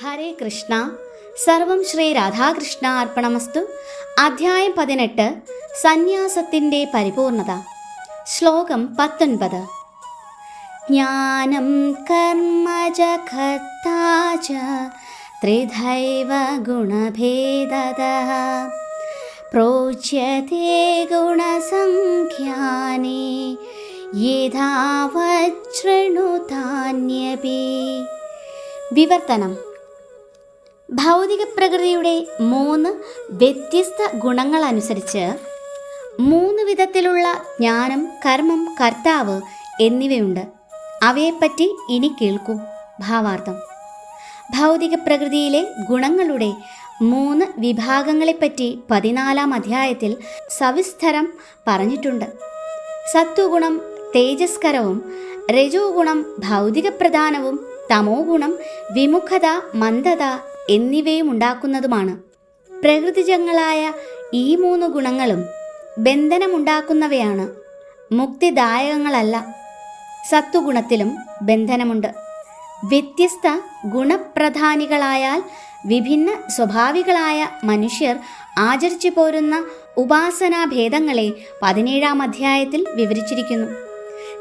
ഹരേ കൃഷ്ണ. സർവം ശ്രീ രാധാകൃഷ്ണ അർപ്പണമസ്തു. അധ്യായം 18 സന്യാസത്തിൻ്റെ പരിപൂർണത. ശ്ലോകം 19. ജ്ഞാനം കർമ്മ ച കർത്താ ച ത്രിധൈവ ഗുണഭേദതഃ പ്രോച്യത്തെ ഗുണസംഖ്യാനി യഥാവത് ശൃണുതാന്യപി. വിവർത്തനം. ഭൗതിക പ്രകൃതിയുടെ 3 വ്യത്യസ്ത ഗുണങ്ങളനുസരിച്ച് 3 വിധത്തിലുള്ള ജ്ഞാനം, കർമ്മം, കർത്താവ് എന്നിവയുണ്ട്. അവയെപ്പറ്റി ഇനി കേൾക്കൂ. ഭാവാർത്ഥം. ഭൗതിക പ്രകൃതിയിലെ ഗുണങ്ങളുടെ 3 വിഭാഗങ്ങളെപ്പറ്റി 14-ാം അധ്യായത്തിൽ സവിസ്തരം പറഞ്ഞിട്ടുണ്ട്. സത്വഗുണം തേജസ്കരവും, രജോ ഗുണം ഭൗതിക പ്രധാനവും, തമോ ഗുണം വിമുഖത, മന്ദത എന്നിവയും ഉണ്ടാക്കുന്നതുമാണ്. പ്രകൃതിജങ്ങളായ ഈ 3 ഗുണങ്ങളും ബന്ധനമുണ്ടാക്കുന്നവയാണ്, മുക്തിദായകങ്ങളല്ല. സത്വഗുണത്തിലും ബന്ധനമുണ്ട്. വ്യത്യസ്ത ഗുണപ്രധാനികളായാൽ വിഭിന്ന സ്വഭാവികളായ മനുഷ്യർ ആചരിച്ചു പോരുന്ന ഉപാസനാഭേദങ്ങളെ 17-ാം അധ്യായത്തിൽ വിവരിച്ചിരിക്കുന്നു.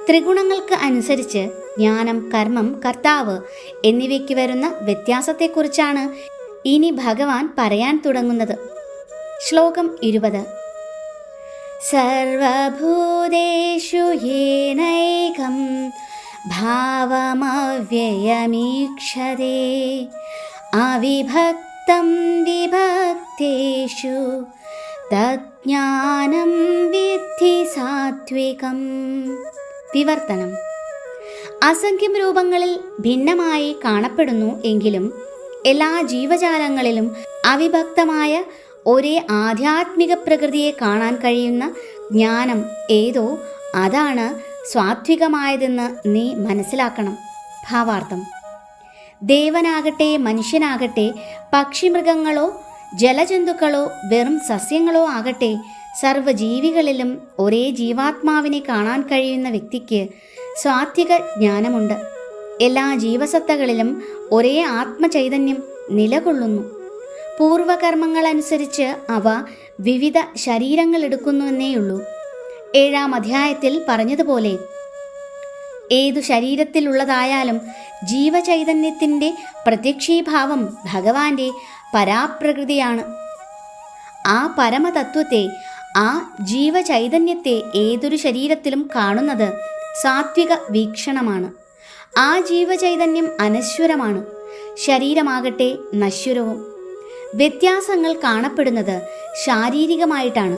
ത്രിഗുണങ്ങൾക്ക് അനുസരിച്ച് ജ്ഞാനം, കർമ്മം, കർത്താവ് എന്നിവയ്ക്ക് വരുന്ന വ്യത്യാസത്തെക്കുറിച്ചാണ് ഇനി ഭഗവാൻ പറയാൻ തുടങ്ങുന്നത്. ശ്ലോകം 20. സർവഭൂതേഷു യേനൈകം ഭാവമവ്യയമീക്ഷതേ അവിഭക്തം വിഭക്തേഷു തജ്ഞാനം വിദ്ധി സാത്വികം. വിവർത്തനം. അസംഖ്യം രൂപങ്ങളിൽ ഭിന്നമായി കാണപ്പെടുന്നു എങ്കിലും എല്ലാ ജീവജാലങ്ങളിലും അവിഭക്തമായ ഒരേ ആധ്യാത്മിക പ്രകൃതിയെ കാണാൻ കഴിയുന്ന ജ്ഞാനം ഏതോ അതാണ് സാത്വികമായതെന്ന് നീ മനസ്സിലാക്കണം. ഭാവാർത്ഥം. ദേവനാകട്ടെ മനുഷ്യനാകട്ടെ പക്ഷിമൃഗങ്ങളോ ജലജന്തുക്കളോ വെറും സസ്യങ്ങളോ ആകട്ടെ, സർവ്വജീവികളിലും ഒരേ ജീവാത്മാവിനെ കാണാൻ കഴിയുന്ന വ്യക്തിക്ക് സാത്വിക ജ്ഞാനമുണ്ട്. എല്ലാ ജീവസത്തകളിലും ഒരേ ആത്മചൈതന്യം നിലകൊള്ളുന്നു. പൂർവകർമ്മങ്ങളനുസരിച്ച് അവ വിവിധ ശരീരങ്ങൾ എടുക്കുന്നുവെന്നേയുള്ളൂ. 7-ാം അധ്യായത്തിൽ പറഞ്ഞതുപോലെ ഏതു ശരീരത്തിലുള്ളതായാലും ജീവചൈതന്യത്തിൻ്റെ പ്രത്യക്ഷീഭാവം ഭഗവാന്റെ പരാപ്രകൃതിയാണ്. ആ പരമതത്വത്തെ, ആ ജീവചൈതന്യത്തെ ഏതൊരു ശരീരത്തിലും കാണുന്നത് സാത്വിക വീക്ഷണമാണ്. ആ ജീവചൈതന്യം അനശ്വരമാണ്. ശരീരമാകട്ടെ നശ്വരവും. വ്യത്യാസങ്ങൾ കാണപ്പെടുന്നത് ശാരീരികമായിട്ടാണ്.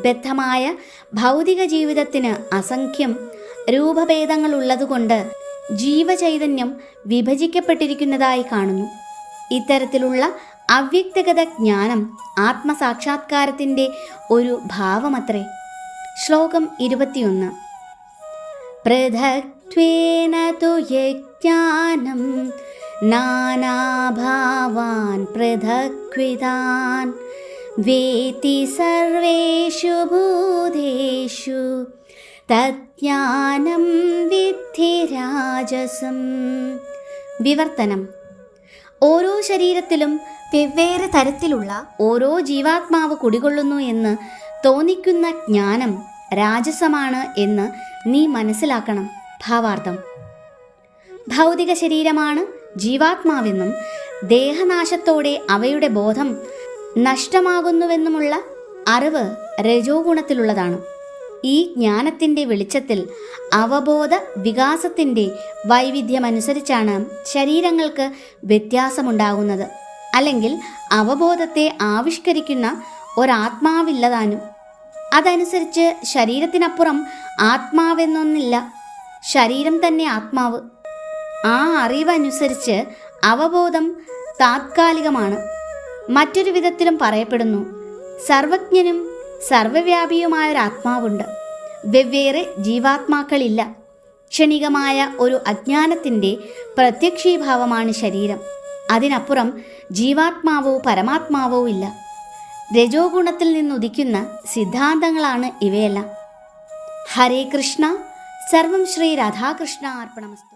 ബദ്ധമായ ഭൗതിക ജീവിതത്തിന് അസംഖ്യം രൂപഭേദങ്ങളുള്ളതുകൊണ്ട് ജീവചൈതന്യം വിഭജിക്കപ്പെട്ടിരിക്കുന്നതായി കാണുന്നു. ഇത്തരത്തിലുള്ള അവ്യക്തഗത ജ്ഞാനം ആത്മസാക്ഷാത്കാരത്തിൻ്റെ ഒരു ഭാവമത്രേ. ശ്ലോകം 21. പൃഥക്ത്വേന തു യജ്ഞാനം നാനാഭാവാൻ പൃഥക്വിതാൻ വേത്തി സർവേഷു ഭൂതേഷു തജ്ഞാനം വിദ്ധി രാജസം. വിവർത്തനം. ഓരോ ശരീരത്തിലും വെവ്വേറെ തരത്തിലുള്ള ഓരോ ജീവാത്മാവ് കുടികൊള്ളുന്നു എന്ന് തോന്നിക്കുന്ന ജ്ഞാനം രാജസമാണ് എന്ന് നീ മനസ്സിലാക്കണം. ഭാവാർത്ഥം. ഭൗതിക ശരീരമാണ് ജീവാത്മാവെന്നും ദേഹനാശത്തോടെ അവയുടെ ബോധം നഷ്ടമാകുന്നുവെന്നുമുള്ള അറിവ് രജോ ഗുണത്തിലുള്ളതാണ്. ഈ ജ്ഞാനത്തിൻ്റെ വെളിച്ചത്തിൽ അവബോധ വികാസത്തിൻ്റെ വൈവിധ്യമനുസരിച്ചാണ് ശരീരങ്ങൾക്ക് വ്യത്യാസമുണ്ടാകുന്നത്. അല്ലെങ്കിൽ അവബോധത്തെ ആവിഷ്കരിക്കുന്ന ഒരാത്മാവില്ലതാനും. അതനുസരിച്ച് ശരീരത്തിനപ്പുറം ആത്മാവെന്നൊന്നില്ല. ശരീരം തന്നെ ആത്മാവ്. ആ അറിവനുസരിച്ച് അവബോധം താത്കാലികമാണ്. മറ്റൊരു വിധത്തിലും പറയപ്പെടുന്നു, സർവജ്ഞനും സർവവ്യാപിയുമായൊരാത്മാവുണ്ട്. വെവ്വേറെ ജീവാത്മാക്കളില്ല. ക്ഷണികമായ ഒരു അജ്ഞാനത്തിൻ്റെ പ്രത്യക്ഷീഭാവമാണ് ശരീരം. അതിനപ്പുറം ജീവാത്മാവോ പരമാത്മാവോ ഇല്ല. രജോ ഗുണത്തിൽ നിന്നുദിക്കുന്ന സിദ്ധാന്തങ്ങളാണ് ഇവയെല്ലാം. ഹരേ കൃഷ്ണ. സർവം ശ്രീ രാധാകൃഷ്ണ അർപ്പണമസ്തു.